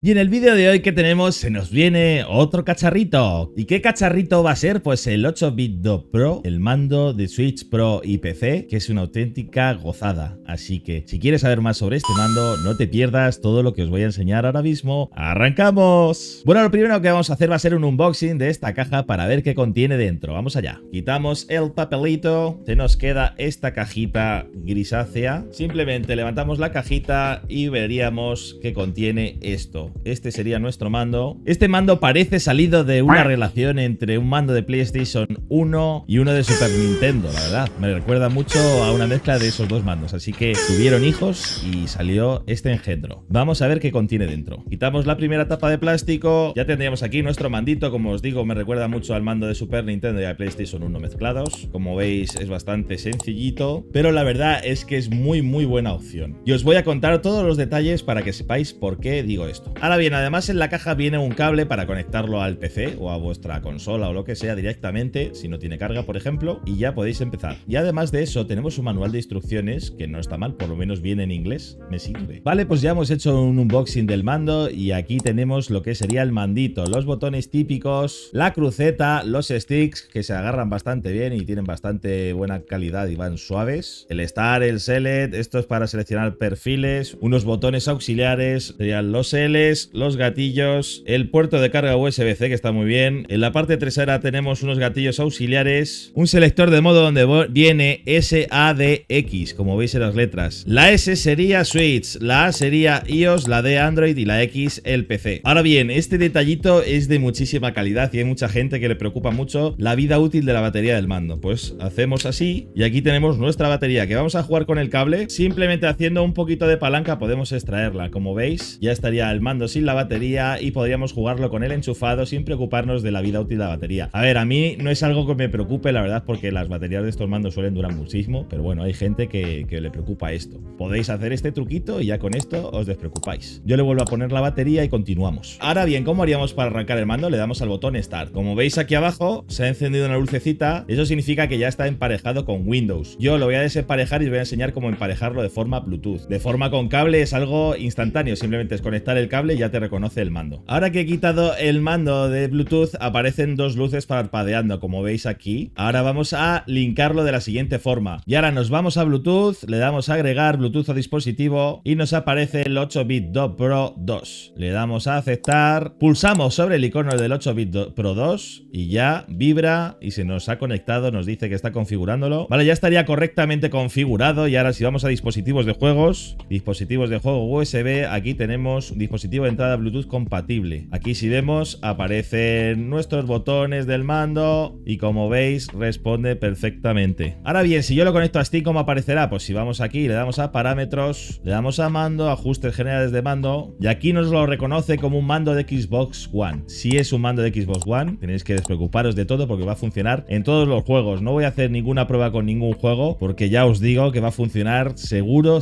Y en el vídeo de hoy que tenemos se nos viene otro cacharrito. ¿Y qué cacharrito va a ser? Pues el 8-bit Do Pro, el mando de Switch Pro y PC, que es una auténtica gozada. Así que si quieres saber más sobre este mando, no te pierdas todo lo que os voy a enseñar ahora mismo. ¡Arrancamos! Bueno, lo primero que vamos a hacer va a ser un unboxing de esta caja para ver qué contiene dentro. Vamos allá. Quitamos el papelito, se nos queda esta cajita grisácea. Simplemente levantamos la cajita y veríamos qué contiene esto. Este sería nuestro mando. Este mando parece salido de una relación entre un mando de PlayStation 1 y uno de Super Nintendo, la verdad. Me recuerda mucho a una mezcla de esos dos mandos. Así que tuvieron hijos y salió este engendro. Vamos a ver qué contiene dentro. Quitamos la primera tapa de plástico. Ya tendríamos aquí nuestro mandito. Como os digo, me recuerda mucho al mando de Super Nintendo y de PlayStation 1 mezclados. Como veis, es bastante sencillito, pero la verdad es que es muy buena opción. Y os voy a contar todos los detalles para que sepáis por qué digo esto. Ahora bien, además en la caja viene un cable para conectarlo al PC o a vuestra consola o lo que sea directamente, si no tiene carga, por ejemplo, y ya podéis empezar. Y además de eso, tenemos un manual de instrucciones que no está mal, por lo menos viene en inglés, me sirve. Vale, pues ya hemos hecho un unboxing del mando y aquí tenemos lo que sería el mandito, los botones típicos, la cruceta, los sticks que se agarran bastante bien y tienen bastante buena calidad y van suaves, el Start, el Select, esto es para seleccionar perfiles, unos botones auxiliares, serían los L, los gatillos, el puerto de carga USB-C que está muy bien. En la parte trasera tenemos unos gatillos auxiliares, un selector de modo donde viene SADX, como veis en las letras. La S sería Switch, la A sería iOS, la D Android y la X el PC. Ahora bien, este detallito es de muchísima calidad y hay mucha gente que le preocupa mucho la vida útil de la batería del mando. Pues hacemos así y aquí tenemos nuestra batería que vamos a jugar con el cable. Simplemente haciendo un poquito de palanca podemos extraerla. Como veis, ya estaría el mando sin la batería y podríamos jugarlo con el enchufado sin preocuparnos de la vida útil de la batería. A ver, a mí no es algo que me preocupe, la verdad, porque las baterías de estos mandos suelen durar muchísimo, pero bueno, hay gente que le preocupa esto. Podéis hacer este truquito y ya con esto os despreocupáis. Yo le vuelvo a poner la batería y continuamos. Ahora bien, ¿cómo haríamos para arrancar el mando? Le damos al botón Start. Como veis aquí abajo, se ha encendido una lucecita. Eso significa que ya está emparejado con Windows. Yo lo voy a desemparejar y os voy a enseñar cómo emparejarlo de forma Bluetooth. De forma con cable es algo instantáneo, simplemente es conectar el cable y ya te reconoce el mando. Ahora que he quitado el mando de Bluetooth, aparecen dos luces parpadeando, como veis aquí. Ahora vamos a linkarlo de la siguiente forma. Y ahora nos vamos a Bluetooth, le damos a agregar Bluetooth a dispositivo y nos aparece el 8-bit Do Pro 2. Le damos a aceptar, pulsamos sobre el icono del 8-bit Do Pro 2 y ya vibra y se nos ha conectado, nos dice que está configurándolo. Vale, ya estaría correctamente configurado y ahora si vamos a dispositivos de juego USB, aquí tenemos dispositivo de entrada Bluetooth compatible. Aquí si vemos aparecen nuestros botones del mando y como veis responde perfectamente. Ahora bien, si yo lo conecto a Steam, ¿cómo aparecerá? Pues si vamos aquí, le damos a parámetros, le damos a mando, ajustes generales de mando y aquí nos lo reconoce como un mando de Xbox One. Si es un mando de Xbox One, tenéis que despreocuparos de todo porque va a funcionar en todos los juegos. No voy a hacer ninguna prueba con ningún juego porque ya os digo que va a funcionar seguro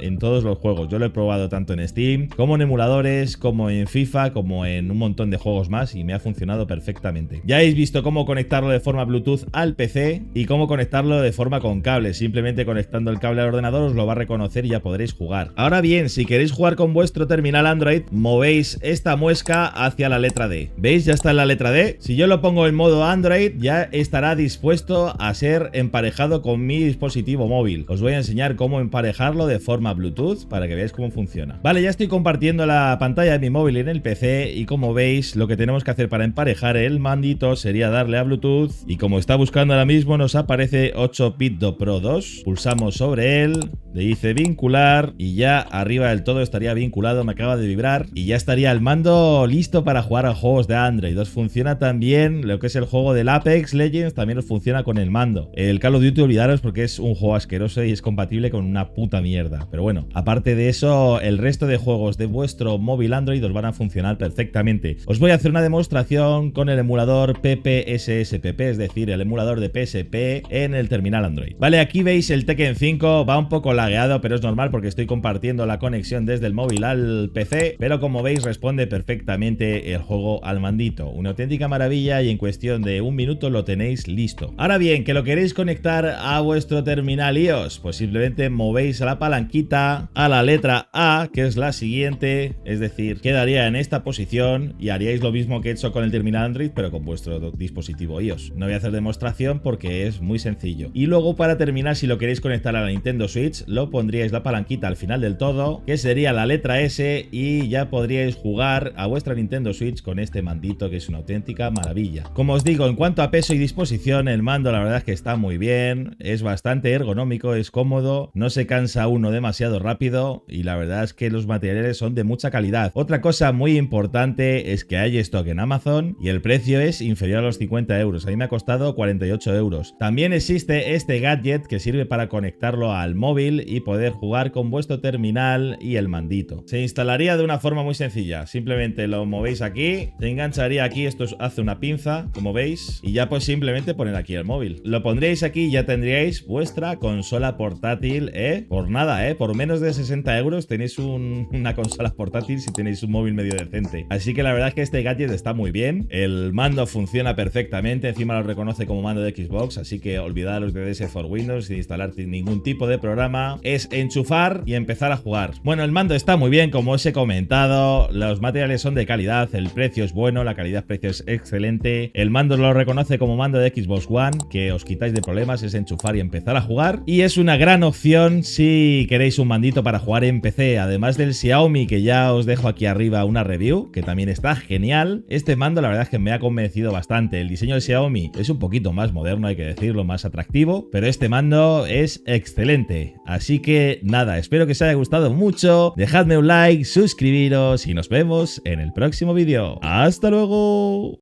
en todos los juegos. Yo lo he probado tanto en Steam como en emuladores, como en FIFA, como en un montón de juegos más y me ha funcionado perfectamente. Ya habéis visto cómo conectarlo de forma Bluetooth al PC y cómo conectarlo de forma con cable. Simplemente conectando el cable al ordenador os lo va a reconocer y ya podréis jugar. Ahora bien, si queréis jugar con vuestro terminal Android, movéis esta muesca hacia la letra D. ¿Veis? Ya está en la letra D. Si yo lo pongo en modo Android, ya estará dispuesto a ser emparejado con mi dispositivo móvil. Os voy a enseñar cómo emparejarlo de forma Bluetooth para que veáis cómo funciona. Vale, ya estoy compartiendo la pantalla de mi móvil en el PC y como veis lo que tenemos que hacer para emparejar el mandito sería darle a Bluetooth y como está buscando ahora mismo nos aparece 8-bit Do Pro 2, pulsamos sobre él, le dice vincular y ya arriba del todo estaría vinculado, me acaba de vibrar y ya estaría el mando listo para jugar a juegos de Android. Os funciona también lo que es el juego del Apex Legends, también os funciona con el mando. El Call of Duty olvidaros porque es un juego asqueroso y es compatible con una puta mierda, pero bueno, aparte de eso el resto de juegos de vuestro móvil Android os van a funcionar perfectamente. Os voy a hacer una demostración con el emulador PPSSPP, es decir, el emulador de PSP en el terminal Android. Vale, aquí veis el Tekken 5, va un poco lagueado, pero es normal porque estoy compartiendo la conexión desde el móvil al PC, pero como veis responde perfectamente el juego al mandito. Una auténtica maravilla y en cuestión de un minuto lo tenéis listo. Ahora bien, que lo queréis conectar a vuestro terminal iOS, pues simplemente movéis a la palanquita a la letra A, que es la siguiente, es decir, quedaría en esta posición y haríais lo mismo que he hecho con el terminal Android, pero con vuestro dispositivo iOS. No voy a hacer demostración porque es muy sencillo. Y luego, para terminar, si lo queréis conectar a la Nintendo Switch, lo pondríais la palanquita al final del todo, que sería la letra S, y ya podríais jugar a vuestra Nintendo Switch con este mandito, que es una auténtica maravilla. Como os digo, en cuanto a peso y disposición, el mando la verdad es que está muy bien, es bastante ergonómico, es cómodo, no se cansa uno demasiado rápido y la verdad es que los materiales son de mucha calidad. Otra cosa muy importante es que hay stock en Amazon y el precio es inferior a los 50 euros. A mí me ha costado 48 euros. También existe este gadget que sirve para conectarlo al móvil y poder jugar con vuestro terminal y el mandito. Se instalaría de una forma muy sencilla. Simplemente lo movéis aquí, se engancharía aquí, esto hace una pinza, como veis, y ya pues simplemente poner aquí el móvil. Lo pondríais aquí y ya tendríais vuestra consola portátil, por nada, por menos de 60 euros tenéis una consola portátil si tenéis un móvil medio decente. Así que la verdad es que este gadget está muy bien. El mando funciona perfectamente, encima lo reconoce como mando de Xbox, así que olvidaros de DS for Windows, sin instalar ningún tipo de programa. Es enchufar y empezar a jugar. Bueno, el mando está muy bien, como os he comentado, los materiales son de calidad, el precio es bueno, la calidad-precio es excelente. El mando lo reconoce como mando de Xbox One, que os quitáis de problemas, es enchufar y empezar a jugar. Y es una gran opción si queréis un mandito para jugar en PC, además del Xiaomi, que ya os dejo aquí arriba una review, que también está genial. Este mando la verdad es que me ha convencido bastante. El diseño del Xiaomi es un poquito más moderno, hay que decirlo, más atractivo, pero este mando es excelente. Así que nada, espero que os haya gustado mucho, dejadme un like, suscribiros y nos vemos en el próximo vídeo. ¡Hasta luego!